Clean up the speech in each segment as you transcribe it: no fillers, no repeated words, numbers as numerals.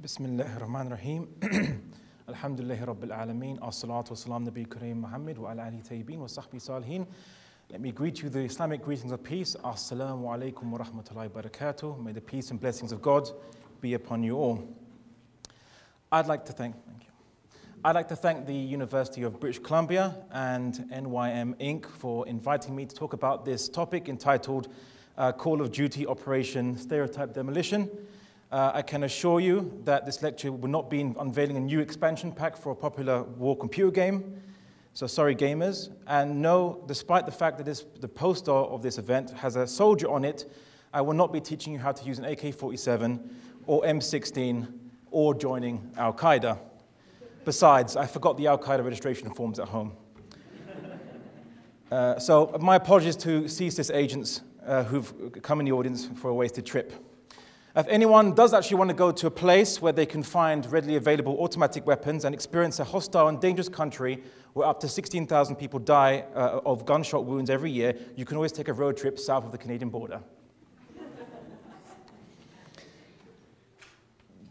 Bismillahir Rahmanir Rahim. Alhamdulillahi Rabbil Alameen. As-salatu was-salam Nabi Kareem Muhammad wa ala alihi tayyibin wa sahbihi salihin. Let me greet you the Islamic greetings of peace. Assalamu alaikum wa rahmatullahi wa barakatuh. May the peace and blessings of God be upon you all. I'd like to thank the University of British Columbia and NYM Inc. for inviting me to talk about this topic entitled Call of Duty Operation Stereotype Demolition. I can assure you that this lecture will not be unveiling a new expansion pack for a popular war computer game. So sorry gamers. And no, despite the fact that the poster of this event has a soldier on it, I will not be teaching you how to use an AK-47 or M16 or joining Al-Qaeda. Besides, I forgot the Al-Qaeda registration forms at home. So my apologies to CSIS agents who've come in the audience for a wasted trip. If anyone does actually want to go to a place where they can find readily available automatic weapons and experience a hostile and dangerous country where up to 16,000 people die of gunshot wounds every year, you can always take a road trip south of the Canadian border.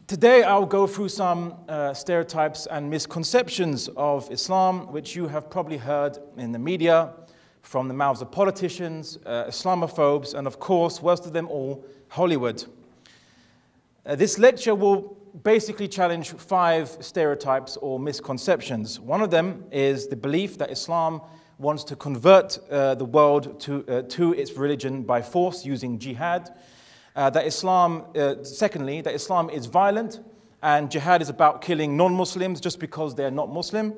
Today I'll go through some stereotypes and misconceptions of Islam, which you have probably heard in the media, from the mouths of politicians, Islamophobes, and of course, worst of them all, Hollywood. This lecture will basically challenge 5 stereotypes or misconceptions. One of them is the belief that Islam wants to convert the world to its religion by force using jihad. Secondly, that Islam is violent and jihad is about killing non-Muslims just because they're not Muslim.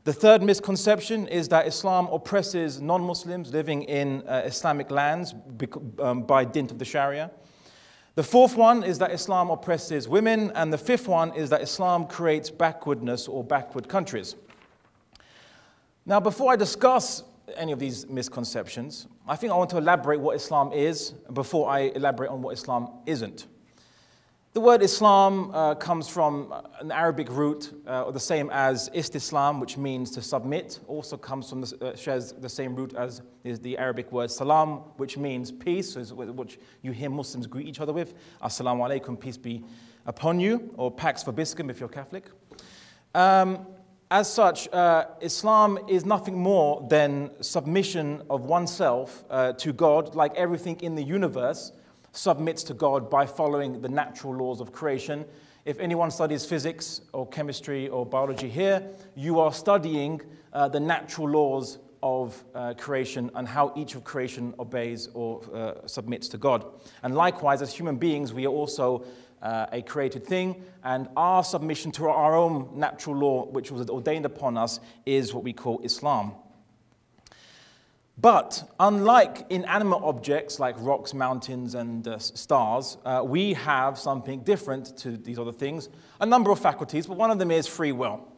The third misconception is that Islam oppresses non-Muslims living in Islamic lands by dint of the Sharia. The fourth one is that Islam oppresses women, and the fifth one is that Islam creates backwardness or backward countries. Now, before I discuss any of these misconceptions, I think I want to elaborate what Islam is before I elaborate on what Islam isn't. The word Islam comes from an Arabic root, the same as Istislam, which means to submit, also comes from shares the same root as is the Arabic word salam, which means peace, which you hear Muslims greet each other with. Assalamu alaikum, peace be upon you, or Pax Vobiscum if you're Catholic. As such, Islam is nothing more than submission of oneself to God, like everything in the universe submits to God by following the natural laws of creation. If anyone studies physics or chemistry or biology here, you are studying the natural laws of creation and how each of creation obeys or submits to God. And likewise, as human beings, we are also a created thing, and our submission to our own natural law, which was ordained upon us, is what we call Islam. But unlike inanimate objects like rocks, mountains, and stars, we have something different to these other things, a number of faculties, but one of them is free will.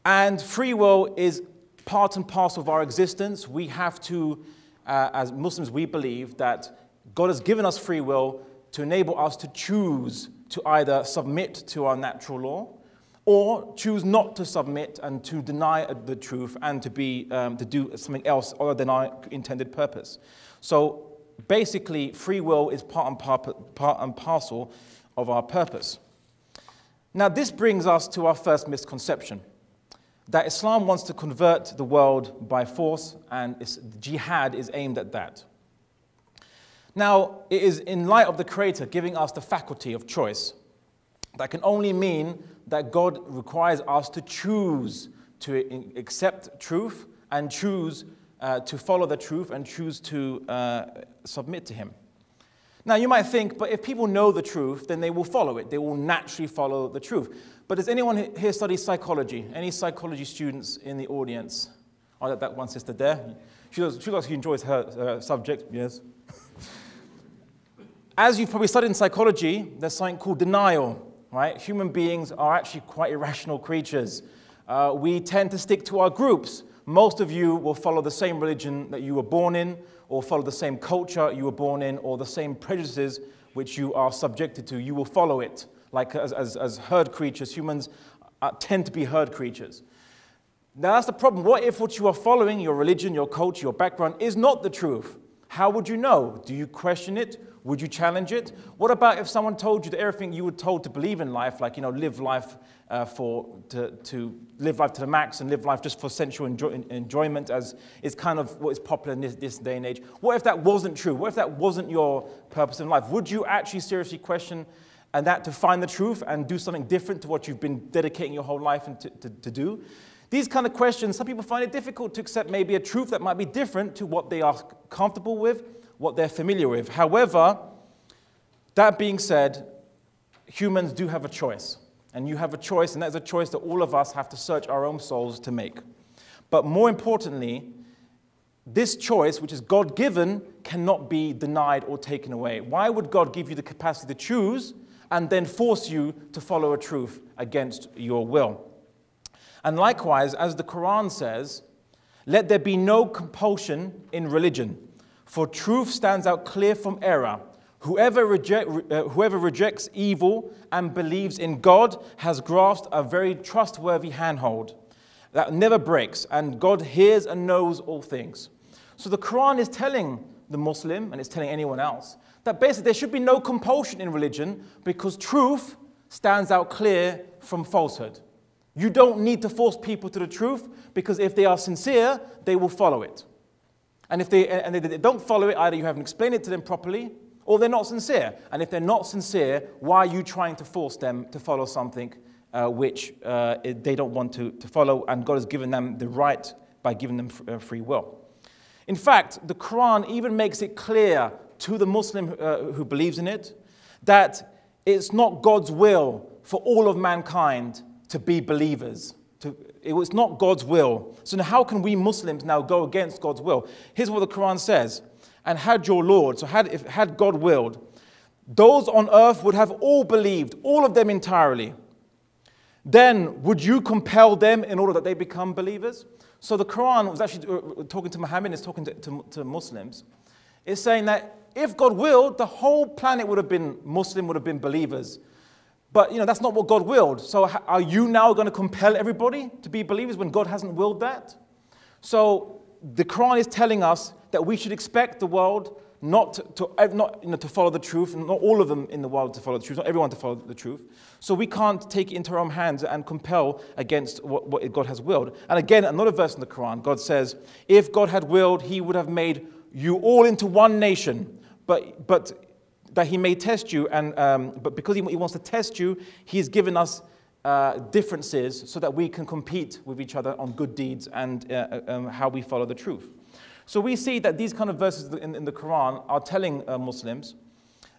And free will is part and parcel of our existence. We have to, as Muslims, we believe that God has given us free will to enable us to choose to either submit to our natural law or choose not to submit and to deny the truth and to do something else other than our intended purpose. So basically, free will is part and parcel of our purpose. Now, this brings us to our first misconception, that Islam wants to convert the world by force, and jihad is aimed at that. Now, it is in light of the Creator giving us the faculty of choice. That can only mean that God requires us to choose to accept truth and choose to follow the truth and choose to submit to Him. Now, you might think, but if people know the truth, then they will follow it. They will naturally follow the truth. But does anyone here study psychology? Any psychology students in the audience? Oh, that one sister there. She looks like she enjoys her subject, yes. As you've probably studied in psychology, there's something called denial. Right? Human beings are actually quite irrational creatures. We tend to stick to our groups. Most of you will follow the same religion that you were born in, or follow the same culture you were born in, or the same prejudices which you are subjected to. You will follow it. Like as herd creatures, humans tend to be herd creatures. Now that's the problem. What if what you are following, your religion, your culture, your background, is not the truth? How would you know? Do you question it? Would you challenge it? What about if someone told you that everything you were told to believe in life, like, live life to live life to the max and live life just for sensual enjoyment, as is kind of what is popular in this day and age? What if that wasn't true? What if that wasn't your purpose in life? Would you actually seriously question and that to find the truth and do something different to what you've been dedicating your whole life to do? These kind of questions, some people find it difficult to accept maybe a truth that might be different to what they are comfortable with, what they're familiar with. However, that being said, humans do have a choice. And you have a choice, and that's a choice that all of us have to search our own souls to make. But more importantly, this choice, which is God-given, cannot be denied or taken away. Why would God give you the capacity to choose and then force you to follow a truth against your will? And likewise, as the Quran says, let there be no compulsion in religion, for truth stands out clear from error. Whoever rejects evil and believes in God has grasped a very trustworthy handhold that never breaks, and God hears and knows all things. So the Quran is telling the Muslim, and it's telling anyone else, that basically there should be no compulsion in religion because truth stands out clear from falsehood. You don't need to force people to the truth, because if they are sincere, they will follow it. And if they don't follow it, either you haven't explained it to them properly, or they're not sincere. And if they're not sincere, why are you trying to force them to follow something which they don't want to follow, and God has given them the right by giving them free will? In fact, the Quran even makes it clear to the Muslim who believes in it that it's not God's will for all of mankind to be believers. It was not God's will. So now how can we Muslims now go against God's will? Here's what the Quran says. And had your Lord, so had God willed, those on earth would have all believed, all of them entirely. Then would you compel them in order that they become believers? So the Quran was actually talking to Muhammad, it's talking to Muslims. It's saying that if God willed, the whole planet would have been Muslim, would have been believers. But that's not what God willed. So are you now going to compel everybody to be believers when God hasn't willed that? So the Quran is telling us that we should expect the world not to follow the truth, and not all of them in the world to follow the truth, not everyone to follow the truth. So we can't take it into our own hands and compel against what God has willed. And again, another verse in the Quran, God says, if God had willed, he would have made you all into one nation, but that he may test you, but because he wants to test you, he's given us differences so that we can compete with each other on good deeds and how we follow the truth. So we see that these kind of verses in the Quran are telling Muslims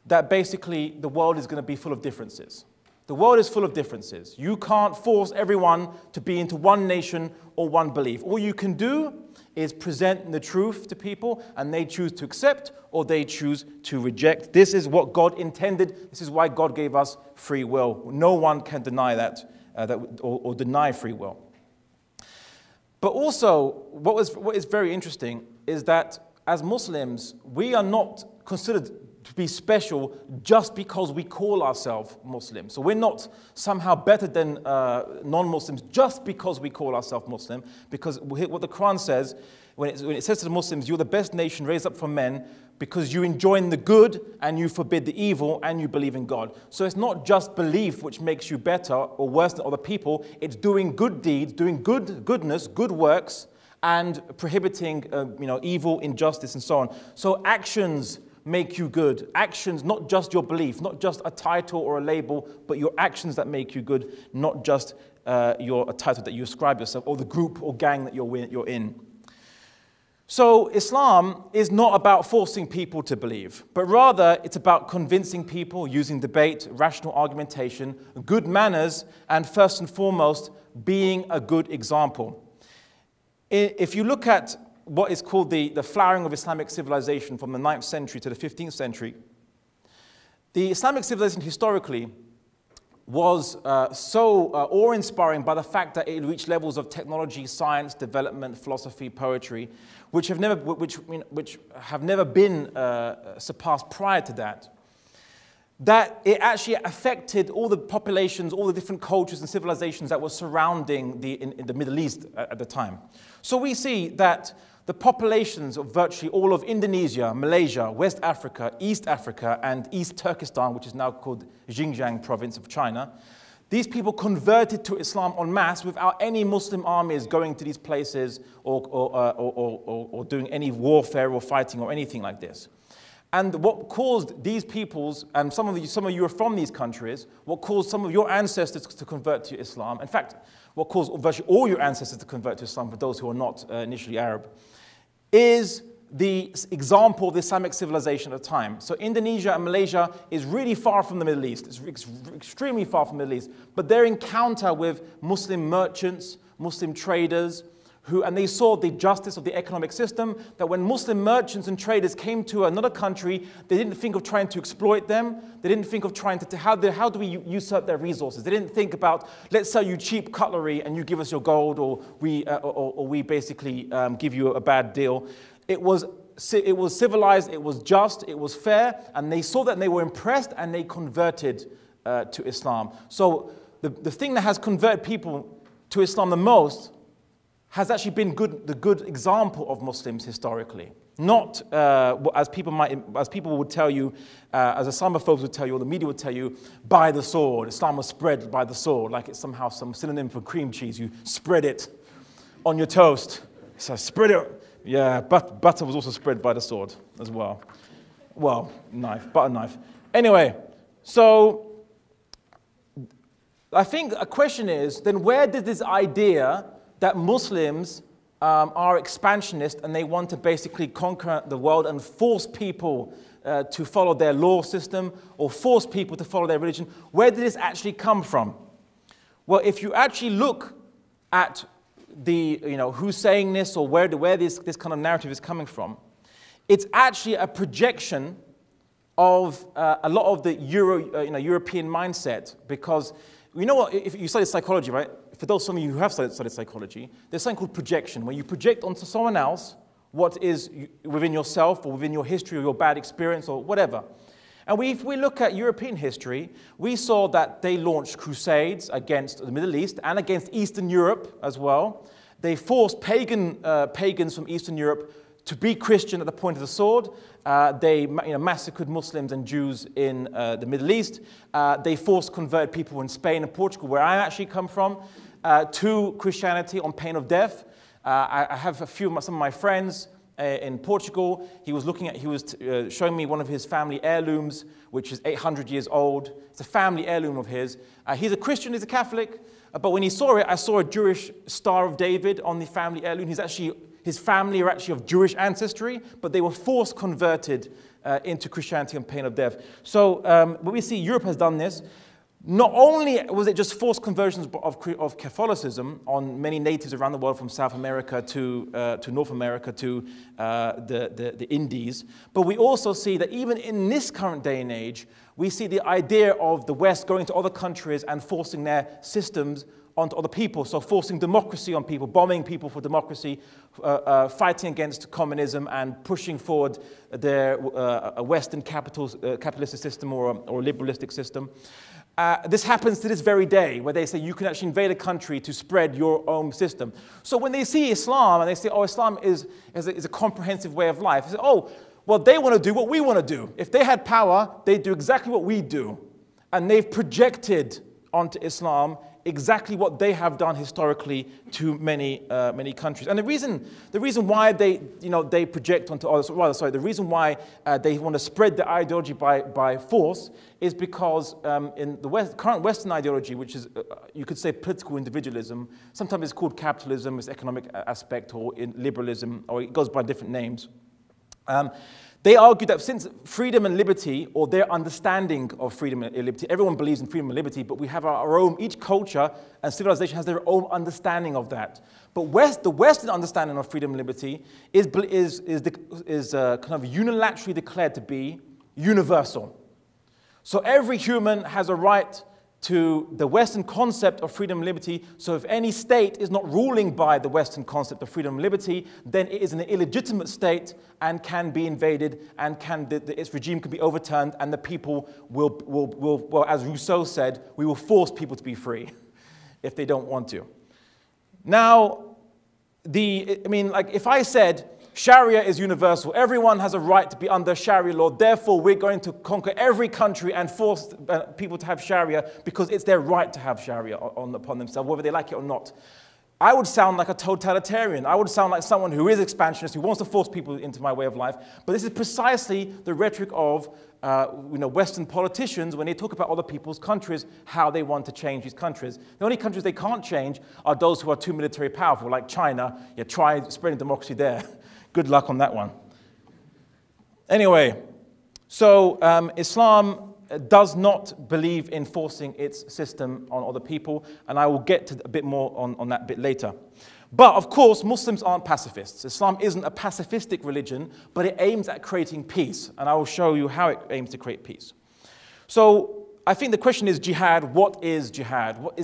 that basically the world is going to be full of differences. The world is full of differences. You can't force everyone to be into one nation or one belief. All you can do is present the truth to people, and they choose to accept or they choose to reject. This is what God intended. This is why God gave us free will. No one can deny that, or deny free will. But also, what is very interesting is that as Muslims, we are not considered to be special just because we call ourselves Muslim. So we're not somehow better than non-Muslims just because we call ourselves Muslim, because what the Quran says, when it says to the Muslims, you're the best nation raised up from men because you enjoin the good and you forbid the evil and you believe in God. So it's not just belief which makes you better or worse than other people, it's doing good deeds, doing goodness, good works, and prohibiting evil, injustice, and so on. So actions make you good. Actions, not just your belief, not just a title or a label, but your actions that make you good, not just a title that you ascribe yourself, or the group or gang that you're in. So Islam is not about forcing people to believe, but rather it's about convincing people using debate, rational argumentation, good manners, and first and foremost, being a good example. If you look at what is called the flowering of Islamic civilization from the 9th century to the 15th century, the Islamic civilization historically was so awe-inspiring by the fact that it reached levels of technology, science, development, philosophy, poetry, which have never been surpassed prior to that. that it actually affected all the populations, all the different cultures and civilizations that were surrounding in the Middle East at the time. So we see that the populations of virtually all of Indonesia, Malaysia, West Africa, East Africa, and East Turkestan, which is now called Xinjiang province of China, these people converted to Islam en masse without any Muslim armies going to these places or doing any warfare or fighting or anything like this. And what caused these peoples, and some of you are from these countries, what caused some of your ancestors to convert to Islam, in fact, what caused virtually all your ancestors to convert to Islam, for those who are not initially Arab, is the example of the Islamic civilization at the time. So Indonesia and Malaysia is really far from the Middle East. It's extremely far from the Middle East. But their encounter with Muslim merchants, Muslim traders, and they saw the justice of the economic system, that when Muslim merchants and traders came to another country, they didn't think of trying to exploit them. They didn't think of trying to, how do we usurp their resources? They didn't think about, let's sell you cheap cutlery and you give us your gold, or we basically give you a bad deal. It was civilized, it was just, it was fair, and they saw that and they were impressed and they converted to Islam. So the thing that has converted people to Islam the most has actually been the good example of Muslims historically. Not, as people would tell you, as Islamophobes would tell you, or the media would tell you, by the sword. Islam was spread by the sword, like it's somehow some synonym for cream cheese. You spread it on your toast. So spread it. Yeah, butter was also spread by the sword as well. Well, butter knife. Anyway, so I think a question is, then where did this idea that Muslims are expansionist and they want to basically conquer the world and force people to follow their law system or force people to follow their religion, where did this actually come from? Well, if you actually look at who's saying this or where this kind of narrative is coming from, it's actually a projection of a lot of the European mindset, because you know what, if you study psychology, right? For those some of you who have studied psychology, there's something called projection, where you project onto someone else what is within yourself or within your history or your bad experience or whatever. And if we look at European history, we saw that they launched crusades against the Middle East and against Eastern Europe as well. They forced pagans from Eastern Europe to be Christian at the point of the sword. They massacred Muslims and Jews in the Middle East. They forced converted people in Spain and Portugal, where I actually come from, to Christianity on pain of death. I have some of my friends in Portugal. He was showing me one of his family heirlooms, which is 800 years old. It's a family heirloom of his. He's a Christian, he's a Catholic, but when he saw it, I saw a Jewish Star of David on the family heirloom. His family are actually of Jewish ancestry, but they were forced converted into Christianity on pain of death. So what we see, Europe has done this. Not only was it just forced conversions of Catholicism on many natives around the world, from South America to North America to the Indies, but we also see that even in this current day and age, we see the idea of the West going to other countries and forcing their systems onto other people, so forcing democracy on people, bombing people for democracy, fighting against communism and pushing forward their Western capitalistic system or liberalistic system. This happens to this very day, where they say you can actually invade a country to spread your own system. So when they see Islam and they say, oh, Islam is a comprehensive way of life, they say, oh, well, they want to do what we want to do. If they had power, they'd do exactly what we do. And they've projected onto Islam exactly what they have done historically to many countries. And the reason why they project onto others, the reason why they want to spread the ideology by force is because in the current Western ideology, which is you could say political individualism, sometimes it's called capitalism, it's economic aspect, or in liberalism, or it goes by different names. They argue that since freedom and liberty, or their understanding of freedom and liberty, everyone believes in freedom and liberty, but we have our own, each culture and civilization has their own understanding of that. But the Western understanding of freedom and liberty is kind of unilaterally declared to be universal. So every human has a right to the Western concept of freedom and liberty. So if any state is not ruling by the Western concept of freedom and liberty, then it is an illegitimate state and can be invaded, and its regime can be overturned, and the people will, well, as Rousseau said, we will force people to be free if they don't want to. Now, like if I said, Sharia is universal. Everyone has a right to be under Sharia law. Therefore, we're going to conquer every country and force people to have Sharia because it's their right to have Sharia upon themselves, whether they like it or not. I would sound like a totalitarian. I would sound like someone who is expansionist, who wants to force people into my way of life. But this is precisely the rhetoric of Western politicians when they talk about other people's countries, how they want to change these countries. The only countries they can't change are those who are too military powerful, like China. Yeah, try spreading democracy there. Good luck on that one. Anyway, so Islam does not believe in forcing its system on other people, and I will get to a bit more on that bit later. But of course, Muslims aren't pacifists. Islam isn't a pacifistic religion, but it aims at creating peace, and I will show you how it aims to create peace. So I think the question is jihad. What is jihad? What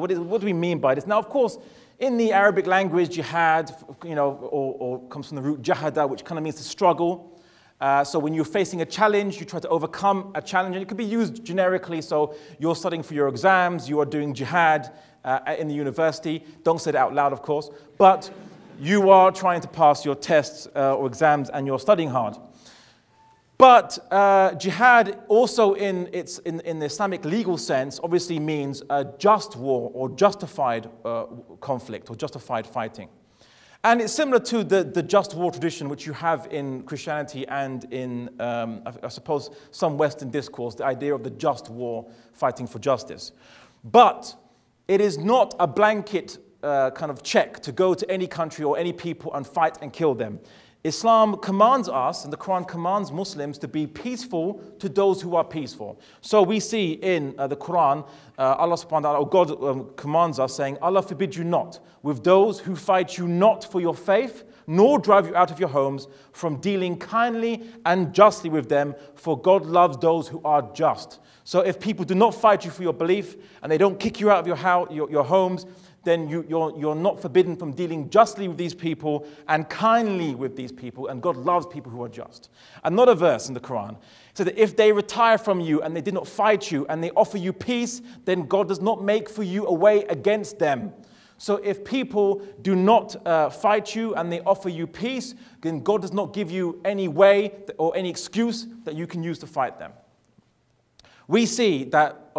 do we mean by this? Now, of course, in the Arabic language, jihad, or comes from the root jahada, which kind of means to struggle. So when you're facing a challenge, you try to overcome a challenge, and it could be used generically. So you're studying for your exams, you are doing jihad in the university. Don't say it out loud, of course, but you are trying to pass your tests or exams, and you're studying hard. But jihad also in the Islamic legal sense obviously means a just war or justified conflict or justified fighting. And it's similar to the just war tradition which you have in Christianity and in, I suppose, some Western discourse, the idea of the just war, fighting for justice. But it is not a blanket kind of check to go to any country or any people and fight and kill them. Islam commands us, and the Quran commands Muslims to be peaceful to those who are peaceful. So we see in the Quran, Allah subhanahu wa ta'ala, God commands us saying, Allah forbid you not with those who fight you not for your faith, nor drive you out of your homes, from dealing kindly and justly with them, for God loves those who are just. So if people do not fight you for your belief, and they don't kick you out of your homes, then you're not forbidden from dealing justly with these people and kindly with these people, and God loves people who are just. Another verse in the Quran says that if they retire from you and they did not fight you and they offer you peace, then God does not make for you a way against them. So if people do not fight you and they offer you peace, then God does not give you any way or any excuse that you can use to fight them. We see that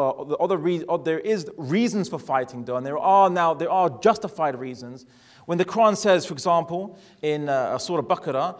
there is reasons for fighting, though, and there are justified reasons. When the Quran says, for example, in Surah Baqarah,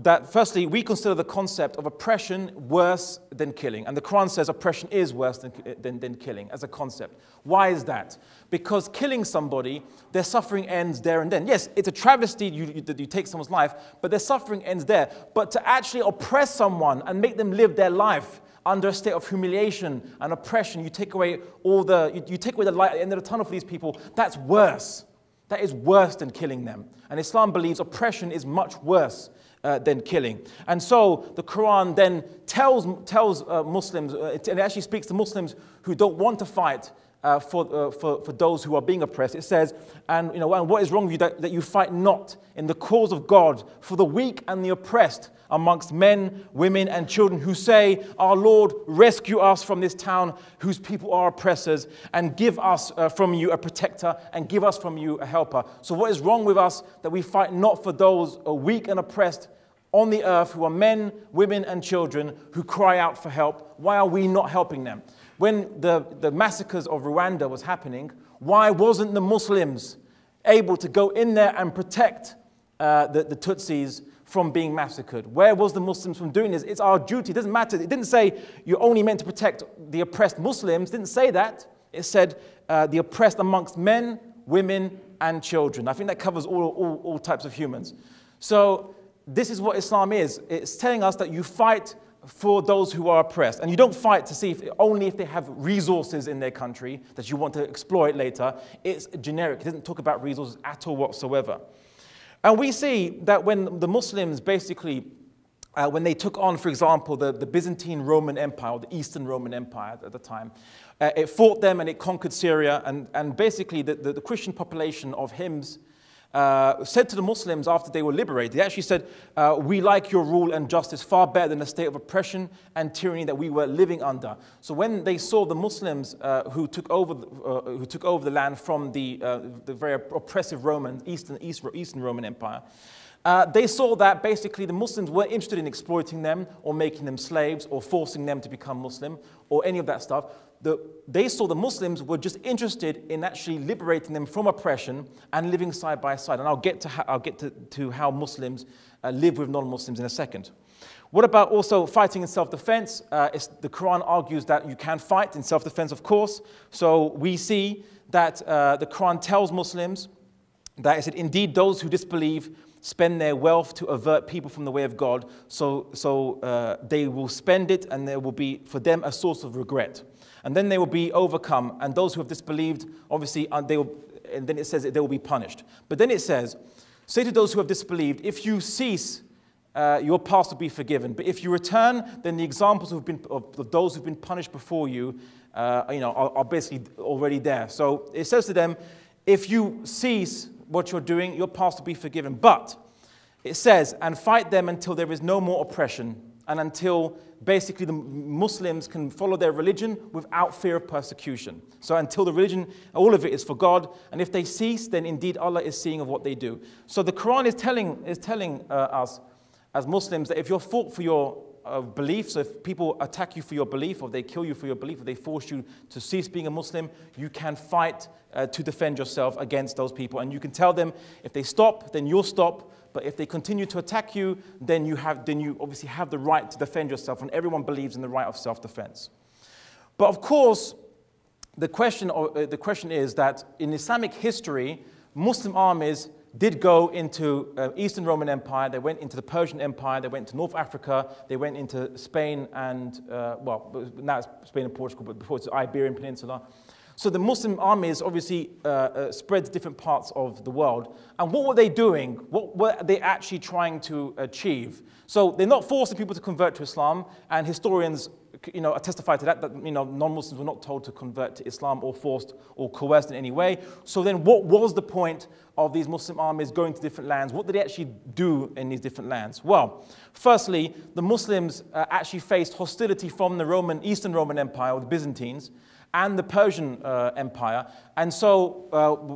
that firstly, we consider the concept of oppression worse than killing. And the Quran says oppression is worse than killing as a concept. Why is that? Because killing somebody, their suffering ends there and then. Yes, it's a travesty that you take someone's life, but their suffering ends there. But to actually oppress someone and make them live their life under a state of humiliation and oppression, you take away you take away the light at the end of the tunnel for these people, that's worse. That is worse than killing them. And Islam believes oppression is much worse than killing. And so the Quran then tells Muslims, and it actually speaks to Muslims who don't want to fight for those who are being oppressed. It says, and what is wrong with you that you fight not in the cause of God for the weak and the oppressed amongst men, women, and children who say, our Lord, rescue us from this town whose people are oppressors, and give us from you a protector, and give us from you a helper. So what is wrong with us that we fight not for those weak and oppressed on the earth who are men, women, and children who cry out for help? Why are we not helping them? When the massacres of Rwanda was happening, why wasn't the Muslims able to go in there and protect the Tutsis from being massacred? Where was the Muslims from doing this? It's our duty. It doesn't matter. It didn't say you're only meant to protect the oppressed Muslims. It didn't say that. It said the oppressed amongst men, women, and children. I think that covers all types of humans. So this is what Islam is. It's telling us that you fight for those who are oppressed. And you don't fight to see only if they have resources in their country that you want to exploit later. It's generic. It doesn't talk about resources at all whatsoever. And we see that when the Muslims basically when they took on, for example, the Byzantine Roman Empire, or the Eastern Roman Empire at the time. It fought them and it conquered Syria, and basically the Christian population of Hims said to the Muslims after they were liberated, they actually said, we like your rule and justice far better than the state of oppression and tyranny that we were living under. So when they saw the Muslims who took over the land from the very oppressive Roman, Eastern Roman Empire, they saw that basically the Muslims weren't interested in exploiting them or making them slaves or forcing them to become Muslim or any of that stuff. They saw the Muslims were just interested in actually liberating them from oppression and living side by side. And I'll get to how Muslims live with non-Muslims in a second. What about also fighting in self-defense? The Quran argues that you can fight in self-defense, of course. So we see that the Quran tells Muslims that it said, indeed, those who disbelieve spend their wealth to avert people from the way of God, so they will spend it, and there will be for them a source of regret. And then they will be overcome, and those who have disbelieved, obviously, and then it says that they will be punished. But then it says, say to those who have disbelieved, if you cease, your past will be forgiven. But if you return, then the examples of those who've been punished before you, are basically already there. So it says to them, if you cease what you're doing, your past will be forgiven. But it says, and fight them until there is no more oppression, and until basically the Muslims can follow their religion without fear of persecution. So until the religion, all of it is for God, and if they cease, then indeed Allah is seeing of what they do. So the Quran is telling us as Muslims that if you're fought for your belief, so if people attack you for your belief, or they kill you for your belief, or they force you to cease being a Muslim, you can fight to defend yourself against those people. And you can tell them, if they stop, then you'll stop. But if they continue to attack you, then you obviously have the right to defend yourself, and everyone believes in the right of self-defense. But of course, the question is that in Islamic history, Muslim armies did go into Eastern Roman Empire, they went into the Persian Empire, they went to North Africa, they went into Spain and, well, now it's Spain and Portugal, but before it's the Iberian Peninsula. So the Muslim armies obviously spread to different parts of the world. And what were they doing? What were they actually trying to achieve? So they're not forcing people to convert to Islam, and historians testify to that non-Muslims were not told to convert to Islam or forced or coerced in any way. So then what was the point of these Muslim armies going to different lands? What did they actually do in these different lands? Well, firstly, the Muslims actually faced hostility from the Eastern Roman Empire, or the Byzantines, and the Persian Empire. And so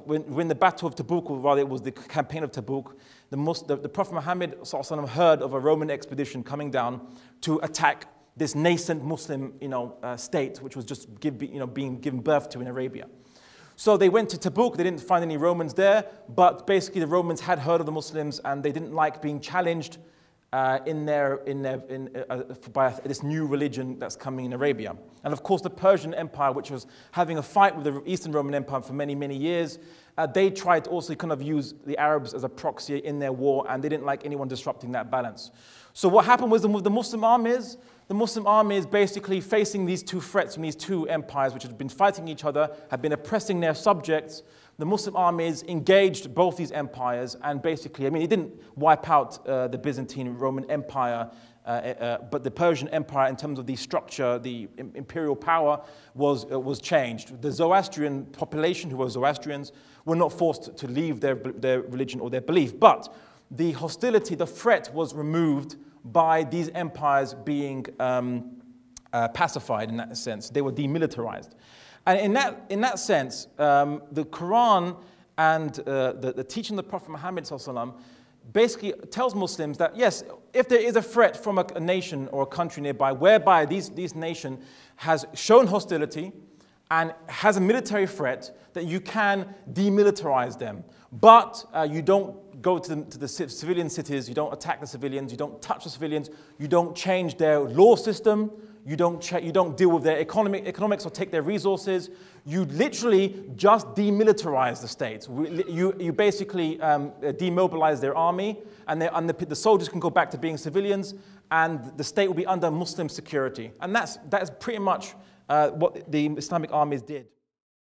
when the Battle of Tabuk, or rather it was the campaign of Tabuk, the Prophet Muhammad heard of a Roman expedition coming down to attack this nascent Muslim state, which was just being given birth to in Arabia. So they went to Tabuk, they didn't find any Romans there, but basically the Romans had heard of the Muslims and they didn't like being challenged by this new religion that's coming in Arabia. And of course the Persian Empire, which was having a fight with the Eastern Roman Empire for many, many years, they tried to also kind of use the Arabs as a proxy in their war, and they didn't like anyone disrupting that balance. So what happened was with the Muslim armies basically facing these two threats from these two empires which had been fighting each other, had been oppressing their subjects. The Muslim armies engaged both these empires, and basically, it didn't wipe out the Byzantine Roman Empire, but the Persian Empire, in terms of the structure, the imperial power, was changed. The Zoroastrian population, who were Zoroastrians, were not forced to leave their religion or their belief, but the hostility, the threat was removed by these empires being pacified in that sense. They were demilitarized. And in that sense, the Quran and the teaching of the Prophet Muhammad basically tells Muslims that, yes, if there is a threat from a nation or a country nearby, whereby this nation has shown hostility and has a military threat, that you can demilitarize them. But you don't go to the civilian cities, you don't attack the civilians, you don't touch the civilians, you don't change their law system, you don't deal with their economics or take their resources. You literally just demilitarize the state. You basically demobilize their army, and the soldiers can go back to being civilians, and the state will be under Muslim security. And that's pretty much what the Islamic armies did.